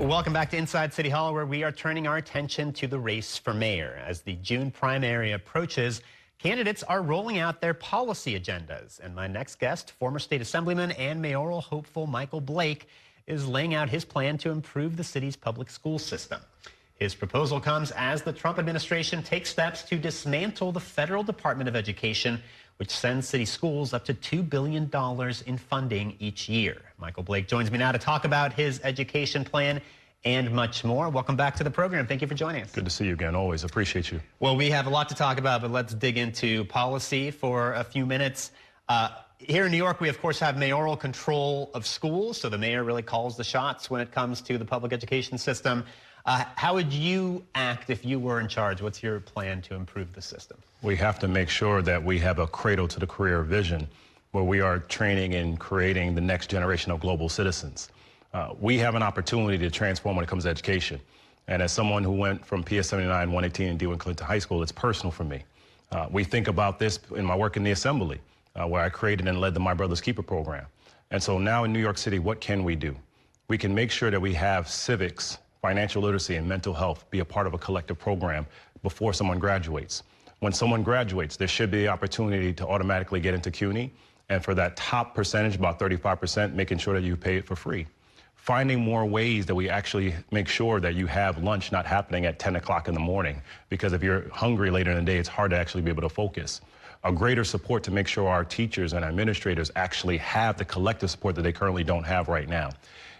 Welcome back to Inside City Hall, where we are turning our attention to the race for mayor. As the June primary approaches, candidates are rolling out their policy agendas. And my next guest, former state assemblyman and mayoral hopeful Michael Blake, is laying out his plan to improve the city's public school system. His proposal comes as the Trump administration takes steps to dismantle the federal Department of Education, which sends city schools up to $2 billion in funding each year. Michael Blake joins me now to talk about his education plan and much more. Welcome back to the program. Thank you for joining us. Good to see you again. Always appreciate you. Well, we have a lot to talk about, but let's dig into policy for a few minutes. Here in New York, we of course have mayoral control of schools, so the mayor really calls the shots when it comes to the public education system. How would you act if you were in charge? What's your plan to improve the system? We have to make sure that we have a cradle to the career vision where we are training and creating the next generation of global citizens. We have an opportunity to transform when it comes to education. And as someone who went from PS 79, 118, and DeWitt Clinton High School, it's personal for me. We think about this in my work in the Assembly, where I created and led the My Brother's Keeper program. And so now in New York City, what can we do? We can make sure that we have civics, financial literacy, and mental health be a part of a collective program before someone graduates. When someone graduates, there should be the opportunity to automatically get into CUNY, and for that top percentage, about 35%, making sure that you pay it for free. Finding more ways that we actually make sure that you have lunch not happening at 10 o'clock in the morning, because if you're hungry later in the day, it's hard to actually be able to focus. A greater support to make sure our teachers and administrators actually have the collective support that they currently don't have right now.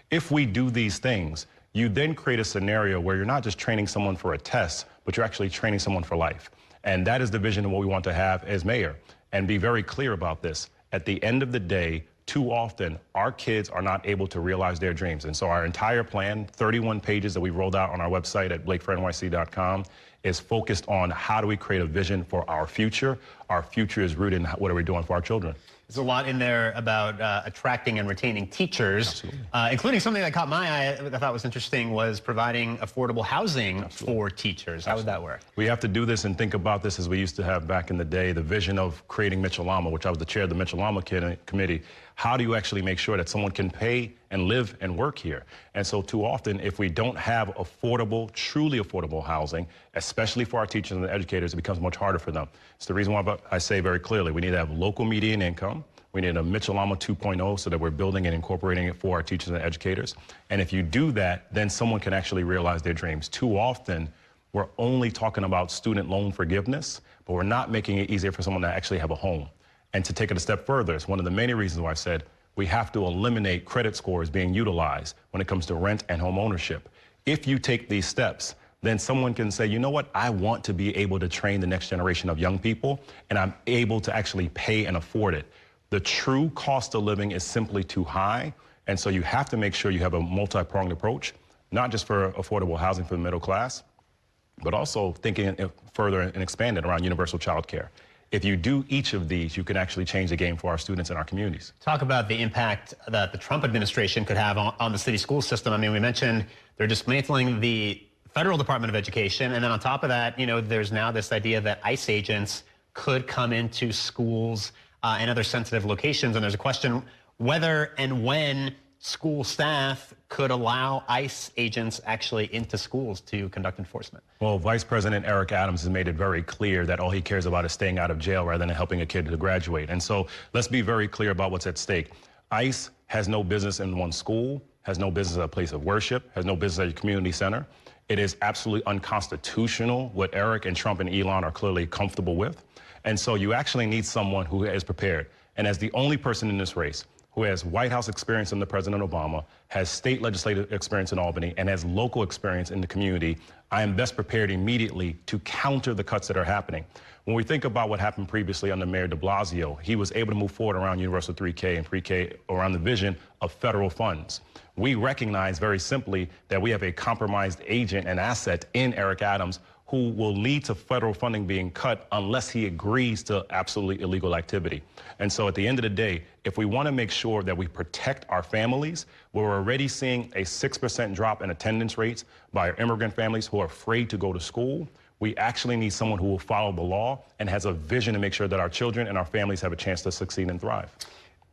If we do these things, you then create a scenario where you're not just training someone for a test, but you're actually training someone for life. And that is the vision of what we want to have as mayor. And be very clear about this. At the end of the day, too often, our kids are not able to realize their dreams. And so our entire plan, 31 pages that we rolled out on our website at blakefornyc.com, is focused on how do we create a vision for our future. Our future is rooted in what are we doing for our children. There's a lot in there about attracting and retaining teachers, including something that caught my eye I thought was interesting was providing affordable housing for teachers. How would that work? We have to do this and think about this as we used to have back in the day, the vision of creating Mitchell-Lama, which I was the chair of the Mitchell-Lama committee. How do you actually make sure that someone can pay and live and work here? And so too often, if we don't have affordable, truly affordable housing, especially for our teachers and educators, it becomes much harder for them. It's the reason why I say very clearly, we need to have local median income. We need a Mitchell-Lama 2.0 so that we're building and incorporating it for our teachers and educators. And if you do that, then someone can actually realize their dreams. Too often, we're only talking about student loan forgiveness, but we're not making it easier for someone to actually have a home. And to take it a step further, it's one of the many reasons why I said we have to eliminate credit scores being utilized when it comes to rent and home ownership. If you take these steps, then someone can say, you know what, I want to be able to train the next generation of young people, and I'm able to actually pay and afford it. The true cost of living is simply too high, and so you have to make sure you have a multi-pronged approach, not just for affordable housing for the middle class, but also thinking further and expanded around universal child care. If you do each of these, you can actually change the game for our students and our communities. Talk about the impact that the Trump administration could have on the city school system. I mean, we mentioned they're dismantling the federal Department of Education, and then on top of that, you know, there's now this idea that ICE agents could come into schools and other sensitive locations, and there's a question whether and when school staff could allow ICE agents actually into schools to conduct enforcement. Well, Vice President Eric Adams has made it very clear that all he cares about is staying out of jail rather than helping a kid to graduate. And so let's be very clear about what's at stake. ICE has no business in one school, has no business at a place of worship, has no business at a community center. It is absolutely unconstitutional what Eric and Trump and Elon are clearly comfortable with. And so you actually need someone who is prepared. And as the only person in this race who has White House experience under President Obama, has state legislative experience in Albany, and has local experience in the community, I am best prepared immediately to counter the cuts that are happening. When we think about what happened previously under Mayor de Blasio, he was able to move forward around Universal 3K and pre-K around the vision of federal funds. We recognize very simply that we have a compromised agent and asset in Eric Adams who will lead to federal funding being cut unless he agrees to absolutely illegal activity. And so at the end of the day, if we want to make sure that we protect our families, we're already seeing a 6% drop in attendance rates by our immigrant families who are afraid to go to school. We actually need someone who will follow the law and has a vision to make sure that our children and our families have a chance to succeed and thrive.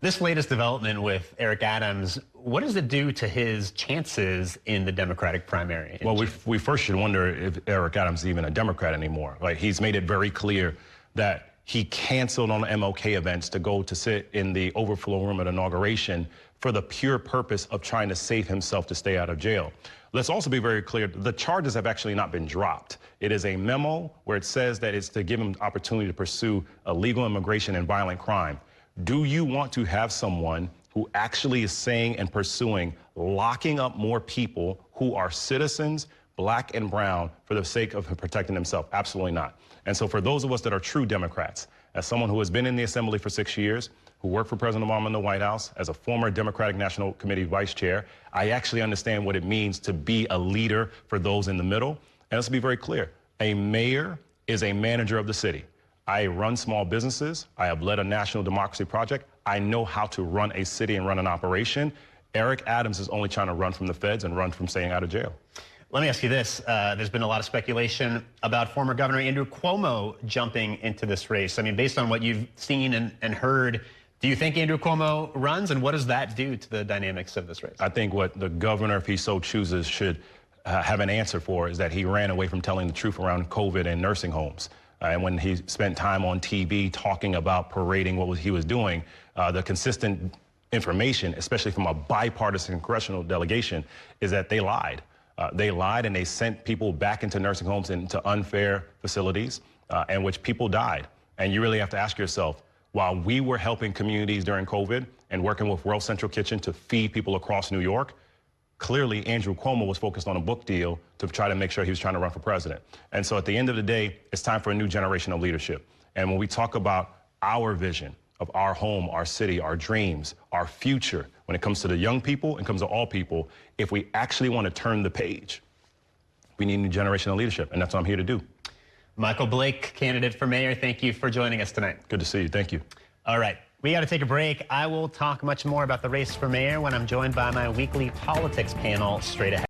This latest development with Eric Adams, what does it do to his chances in the Democratic primary? Well, we first should wonder if Eric Adams is even a Democrat anymore. Like, he's made it very clear that he canceled on the MLK events to go to sit in the overflow room at inauguration for the pure purpose of trying to save himself to stay out of jail. Let's also be very clear, the charges have actually not been dropped. It is a memo where it says that it's to give him the opportunity to pursue illegal immigration and violent crime. Do you want to have someone who actually is saying and pursuing locking up more people who are citizens, black and brown, for the sake of protecting themselves? Absolutely not. And so for those of us that are true Democrats, as someone who has been in the Assembly for 6 years, who worked for President Obama in the White House, as a former Democratic National Committee vice chair, I actually understand what it means to be a leader for those in the middle. And let's be very clear, a mayor is a manager of the city. I run small businesses. I have led a national democracy project. I know how to run a city and run an operation. Eric Adams is only trying to run from the feds and run from staying out of jail. Let me ask you this. There's been a lot of speculation about former Governor Andrew Cuomo jumping into this race. I mean, based on what you've seen and heard, do you think Andrew Cuomo runs, and what does that do to the dynamics of this race? I think what the governor, if he so chooses, should have an answer for is that he ran away from telling the truth around COVID and nursing homes. And when he spent time on TV talking about parading what he was doing, the consistent information, especially from a bipartisan congressional delegation, is that they lied. They lied and they sent people back into nursing homes, into unfair facilities, in which people died. And you really have to ask yourself, while we were helping communities during COVID and working with World Central Kitchen to feed people across New York, clearly Andrew Cuomo was focused on a book deal to try to make sure he was trying to run for president. And so at the end of the day, it's time for a new generation of leadership. And when we talk about our vision of our home, our city, our dreams, our future, when it comes to the young people and comes to all people, if we actually want to turn the page, we need a new generation of leadership. And that's what I'm here to do. Michael Blake, candidate for mayor, thank you for joining us tonight. Good to see you. Thank you. All right. We got to take a break. I will talk much more about the race for mayor when I'm joined by my weekly politics panel straight ahead.